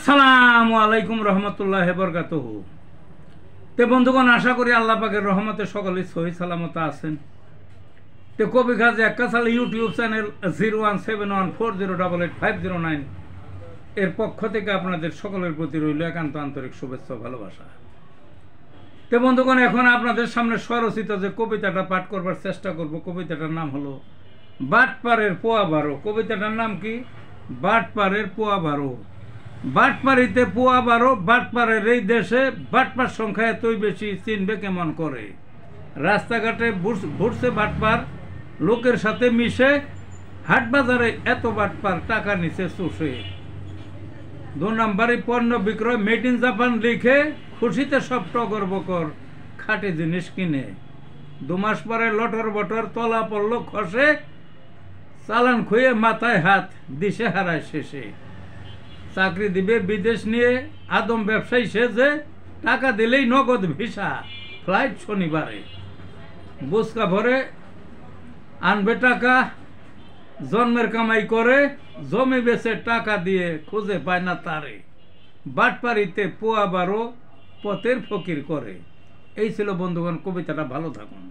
আসসালামু আলাইকুম রহমতুল্লাহ বরকাতুহু। তে বন্ধুগণ, আশা করি আল্লাহ পাকের রহমতে সকলেই সহি সালামত আছেন। তে কবি কাজী এক্কাসাল ইউটিউব চ্যানেল 017140885009 এর পক্ষ থেকে আপনাদের সকলের প্রতি রইল একান্ত আন্তরিক শুভেচ্ছা ভালোবাসা। তে বন্ধুগণ, এখন আপনাদের সামনে স্বরচিত যে কবিতাটা পাঠ করবার চেষ্টা করব, কবিতাটার নাম হলো বাটপাড়ের পোয়া বারো। কবিতাটার নাম কি? বাটপাড়ের পোয়া বারো। বাটপাড়িতে পোয়া বারো, বাটপাড়ের এই দেশে বাটপার সংখ্যা এতই বেশি, চিনবে কেমন করে? রাস্তাঘাটে ঘুরছে বাটপার, লোকের সাথে মিশে, হাট বাজারে এত বাটপার, টাকা নিচে চুষে। 2 নম্বরে পণ্য বিক্রয় মেড ইন জাপান লিখে, খুশিতে সব টগর বকর, খাঁটি জিনিস কিনে। 2 মাস পরে লটর বটর, তলা পড়ল খসে, চালান খুঁয়ে মাথায় হাত, দিশে হারায় শেষে। চাকরি দিবে বিদেশ নিয়ে, আদম ব্যবসায়ী সেজে, টাকা দিলেই নগদ ভিসা, ফ্লাইট শনিবারে। বুসকা ভরে আনবে টাকা, জন্মের কামাই করে, জমি বেচে টাকা দিয়ে, খুঁজে পায় না তারে। বাটপাড়িতে পোয়া বারো, পথের ফকির করে। এই ছিল বন্ধুগণ কবিতাটা। ভালো থাকুন।